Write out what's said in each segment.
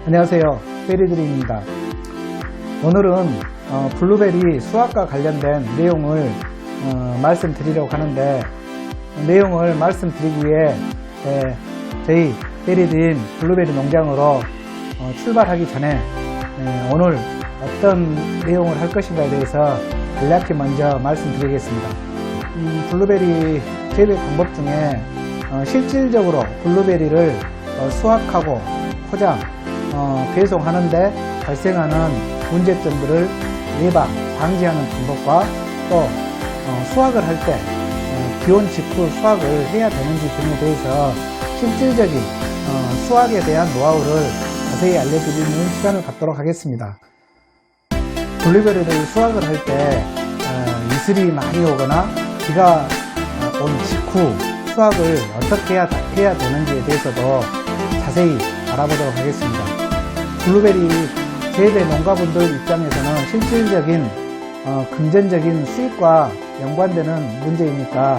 안녕하세요, 베리드림입니다. 오늘은 블루베리 수확과 관련된 내용을 말씀드리려고 하는데, 내용을 말씀드리기 위해 저희 베리드림 블루베리 농장으로 출발하기 전에 오늘 어떤 내용을 할 것인가에 대해서 간략히 먼저 말씀드리겠습니다. 이 블루베리 재배 방법 중에 실질적으로 블루베리를 수확하고 포장, 배송하는데 발생하는 문제점들을 예방, 방지하는 방법과 또 수확을 할 때 기온 직후 수확을 해야 되는지 등에 대해서 실질적인 수확에 대한 노하우를 자세히 알려드리는 시간을 갖도록 하겠습니다. 블루베리를 수확을 할 때 이슬이 많이 오거나 비가 온 직후 수확을 어떻게 해야 되는지에 대해서도 자세히 알아보도록 하겠습니다. 블루베리 재배 농가분들 입장에서는 실질적인 금전적인 수익과 연관되는 문제이니까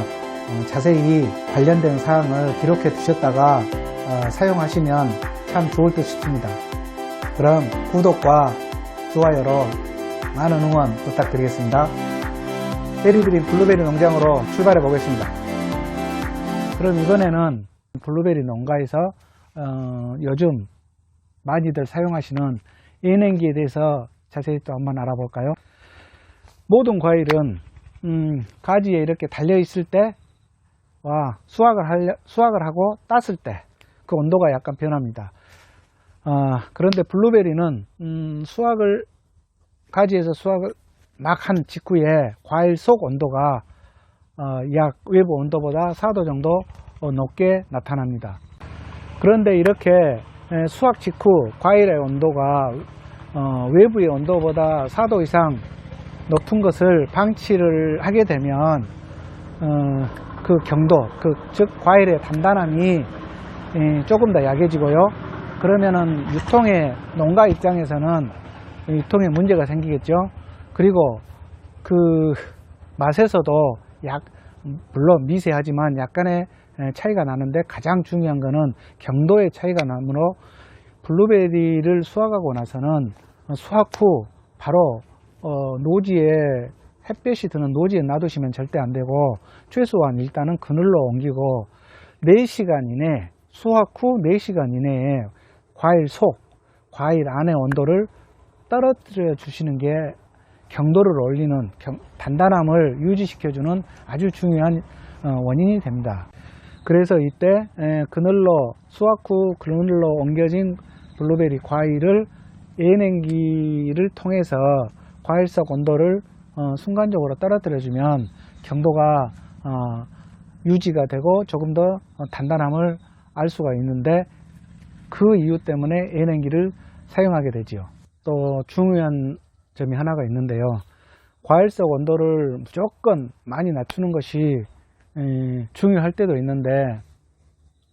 자세히 관련된 사항을 기록해 두셨다가 사용하시면 참 좋을 듯 싶습니다. 그럼 구독과 좋아요로 많은 응원 부탁드리겠습니다. 베리드림 블루베리 농장으로 출발해 보겠습니다. 그럼 이번에는 블루베리 농가에서 요즘 많이들 사용하시는 예냉기에 대해서 자세히 또 한번 알아볼까요? 모든 과일은 가지에 이렇게 달려 있을 때와 수확을 하고 땄을 때 그 온도가 약간 변합니다. 그런데 블루베리는 가지에서 수확을 막 한 직후에 과일 속 온도가 약 외부 온도보다 4도 정도 높게 나타납니다. 그런데 이렇게 수확 직후 과일의 온도가 외부의 온도보다 4도 이상 높은 것을 방치를 하게 되면 그 경도, 즉 과일의 단단함이 조금 더 약해지고요. 그러면은 농가 입장에서는 유통에 문제가 생기겠죠. 그리고 그 맛에서도 물론 미세하지만 약간의 차이가 나는데, 가장 중요한 것은 경도의 차이가 나므로 블루베리를 수확하고 나서는 수확 후 바로 노지에, 햇볕이 드는 노지에 놔두시면 절대 안 되고, 최소한 일단은 그늘로 옮기고 4시간 이내, 수확 후 4시간 이내에 과일 안의 온도를 떨어뜨려 주시는 게 경도를 올리는, 단단함을 유지시켜주는 아주 중요한 원인이 됩니다. 그래서 이때 수확 후 그늘로 옮겨진 블루베리 과일을 예냉기를 통해서 과일 속 온도를 순간적으로 떨어뜨려 주면 경도가 유지가 되고 조금 더 단단함을 알 수가 있는데, 그 이유 때문에 예냉기를 사용하게 되지요. 또 중요한 점이 하나가 있는데요. 과일 속 온도를 무조건 많이 낮추는 것이 중요할 때도 있는데,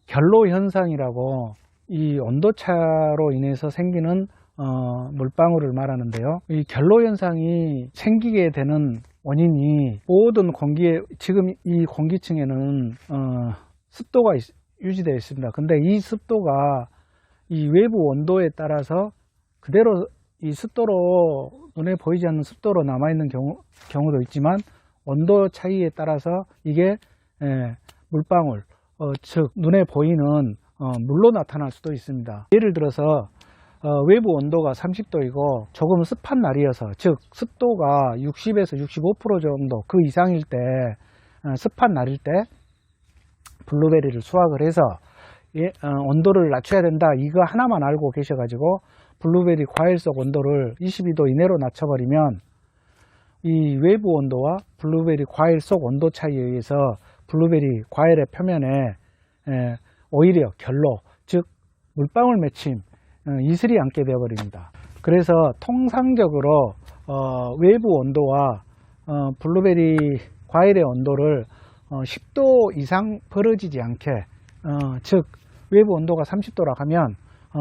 결로 현상이라고 이 온도차로 인해서 생기는 물방울을 말하는데요. 이 결로 현상이 생기게 되는 원인이 모든 지금 이 공기층에는 습도가 유지되어 있습니다. 근데 이 습도가 이 외부 온도에 따라서 그대로 이 습도로, 눈에 보이지 않는 습도로 남아있는 경우도 있지만, 온도 차이에 따라서 이게 물방울, 즉 눈에 보이는 물로 나타날 수도 있습니다. 예를 들어서 외부 온도가 30도이고 조금 습한 날이어서, 즉 습도가 60에서 65% 정도 그 이상일 때, 습한 날일 때 블루베리를 수확을 해서 온도를 낮춰야 된다, 이거 하나만 알고 계셔가지고 블루베리 과일 속 온도를 22도 이내로 낮춰버리면 이 외부 온도와 블루베리 과일 속 온도 차이에 의해서 블루베리 과일의 표면에 오히려 결로, 즉 물방울 맺힘, 이슬이 앉게 되어버립니다. 그래서 통상적으로 외부 온도와 블루베리 과일의 온도를 10도 이상 벌어지지 않게, 즉 외부 온도가 30도라 하면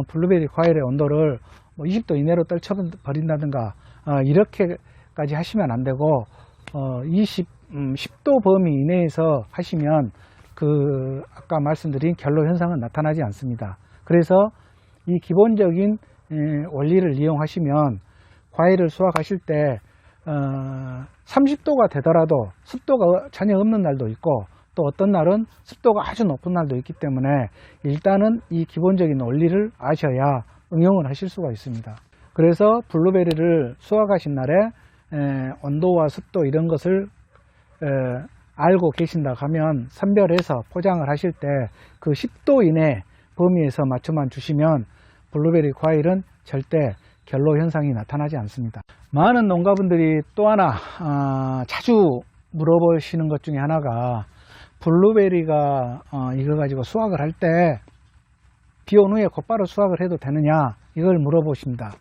블루베리 과일의 온도를 20도 이내로 떨쳐버린다든가 이렇게까지 하시면 안 되고 10도 범위 이내에서 하시면 아까 말씀드린 결로 현상은 나타나지 않습니다. 그래서 이 기본적인 원리를 이용하시면 과일을 수확하실 때 30도가 되더라도 습도가 전혀 없는 날도 있고 또 어떤 날은 습도가 아주 높은 날도 있기 때문에 일단은 이 기본적인 원리를 아셔야 응용을 하실 수가 있습니다. 그래서 블루베리를 수확하신 날에 온도와 습도 이런 것을 알고 계신다 하면 선별해서 포장을 하실 때 그 10도 이내 범위에서 맞춰만 주시면 블루베리 과일은 절대 결로 현상이 나타나지 않습니다. 많은 농가분들이 또 하나 자주 물어보시는 것 중에 하나가 블루베리가 이거 가지고 수확을 할 때 비 온 후에 곧바로 수확을 해도 되느냐 이걸 물어보십니다.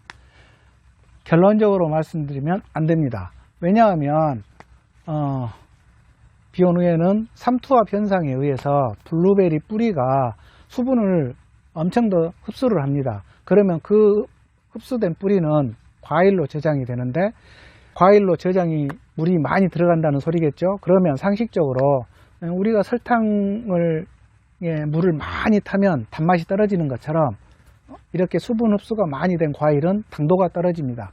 결론적으로 말씀드리면 안 됩니다. 왜냐하면 비 온 후에는 삼투압 현상에 의해서 블루베리 뿌리가 수분을 엄청 더 흡수를 합니다. 그러면 그 흡수된 뿌리는 과일로 저장이 되는데 과일로 저장이 물이 많이 들어간다는 소리겠죠. 그러면 상식적으로 우리가 설탕을 물을 많이 타면 단맛이 떨어지는 것처럼 이렇게 수분 흡수가 많이 된 과일은 당도가 떨어집니다.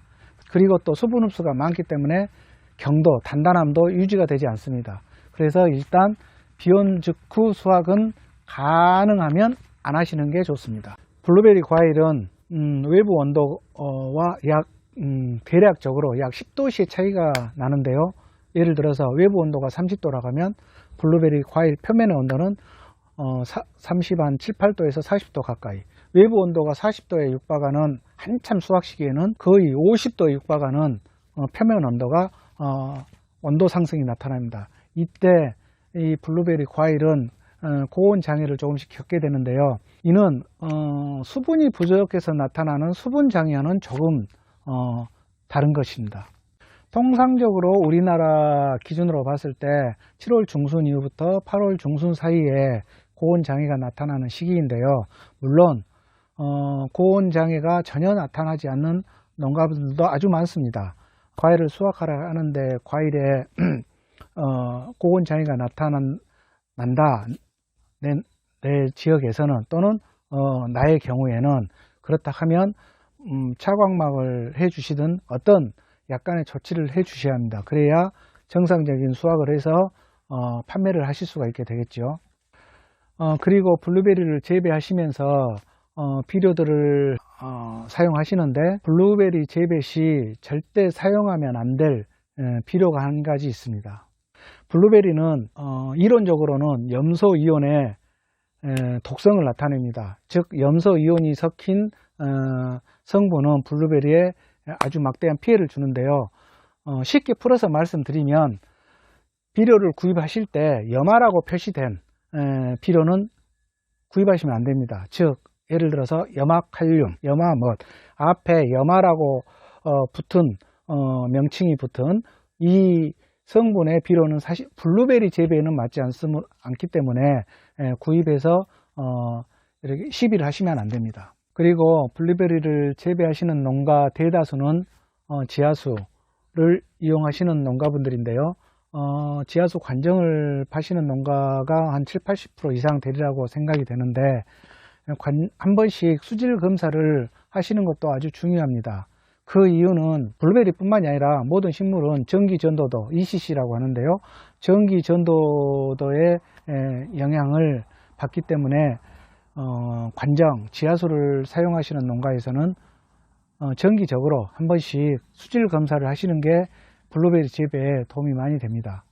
그리고 또 수분 흡수가 많기 때문에 경도, 단단함도 유지가 되지 않습니다. 그래서 일단 비온 직후 수확은 가능하면 안 하시는 게 좋습니다. 블루베리 과일은 외부 온도와 대략적으로 약 10도씨의 차이가 나는데요. 예를 들어서 외부 온도가 30도라고 하면 블루베리 과일 표면의 온도는 7, 8도에서 40도 가까이, 외부 온도가 40도에 육박하는 한참 수확 시기에는 거의 50도에 육박하는 표면 온도가 온도 상승이 나타납니다. 이때 이 블루베리 과일은 고온 장애를 조금씩 겪게 되는데요. 이는 수분이 부족해서 나타나는 수분 장애와는 조금 다른 것입니다. 통상적으로 우리나라 기준으로 봤을 때 7월 중순 이후부터 8월 중순 사이에 고온 장애가 나타나는 시기인데요. 물론 고온 장애가 전혀 나타나지 않는 농가분들도 아주 많습니다. 과일을 수확하려 하는데 과일에 고온 장애가 나타난다. 내 지역에서는 또는 나의 경우에는 그렇다 하면 차광막을 해 주시든 어떤 약간의 조치를 해 주셔야 합니다. 그래야 정상적인 수확을 해서 판매를 하실 수가 있게 되겠죠. 그리고 블루베리를 재배하시면서 비료들을 사용하시는데 블루베리 재배 시 절대 사용하면 안 될 비료가 한 가지 있습니다. 블루베리는 이론적으로는 염소이온의 독성을 나타냅니다. 즉 염소이온이 섞인 성분은 블루베리에 아주 막대한 피해를 주는데요. 쉽게 풀어서 말씀드리면 비료를 구입하실 때 염화라고 표시된 비료는 구입하시면 안 됩니다. 즉 예를 들어서 염화칼륨, 염화못, 앞에 염화라고 붙은 명칭이 붙은 이 성분의 비료는 사실 블루베리 재배에는 맞지 않기 때문에 구입해서 이렇게 시비를 하시면 안 됩니다. 그리고 블루베리를 재배하시는 농가 대다수는 지하수를 이용하시는 농가분들인데요. 지하수 관정을 파시는 농가가 한 7, 80% 이상 되리라고 생각이 되는데 한 번씩 수질 검사를 하시는 것도 아주 중요합니다. 그 이유는 블루베리뿐만이 아니라 모든 식물은 전기전도도 ECC라고 하는데요. 전기전도도의 영향을 받기 때문에 관정, 지하수를 사용하시는 농가에서는 정기적으로 한 번씩 수질 검사를 하시는 게 블루베리 재배에 도움이 많이 됩니다.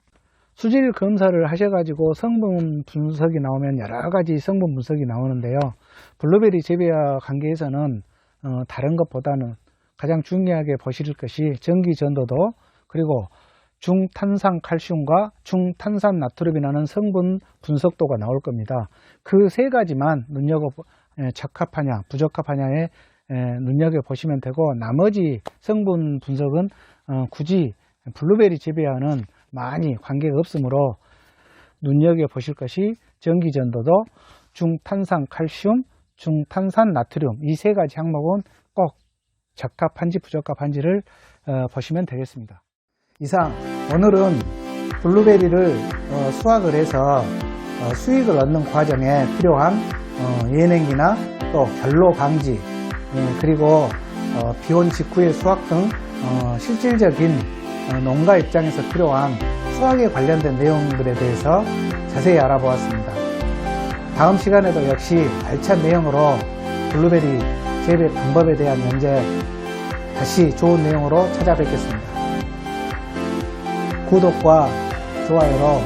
수질 검사를 하셔가지고 성분 분석이 나오면 여러 가지 성분 분석이 나오는데요. 블루베리 재배와 관계에서는 다른 것보다는 가장 중요하게 보실 것이 전기전도도, 그리고 중탄산칼슘과 중탄산나트륨이라는 성분 분석도가 나올 겁니다. 그 세 가지만 적합하냐 부적합하냐에 눈여겨보시면 되고, 나머지 성분 분석은 굳이 블루베리 재배와는 많이 관계가 없으므로 눈여겨보실 것이 전기전도도, 중탄산칼슘, 중탄산나트륨, 이 세 가지 항목은 꼭 적합한지 부적합한지를 보시면 되겠습니다. 이상 오늘은 블루베리를 수확을 해서 수익을 얻는 과정에 필요한 예냉기나 또 결로 방지, 그리고 비온 직후의 수확 등 실질적인 농가 입장에서 필요한 수확에 관련된 내용들에 대해서 자세히 알아보았습니다. 다음 시간에도 역시 알찬 내용으로 블루베리 재배 방법에 대한 연재 다시 좋은 내용으로 찾아뵙겠습니다. 구독과 좋아요로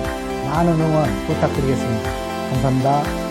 많은 응원 부탁드리겠습니다. 감사합니다.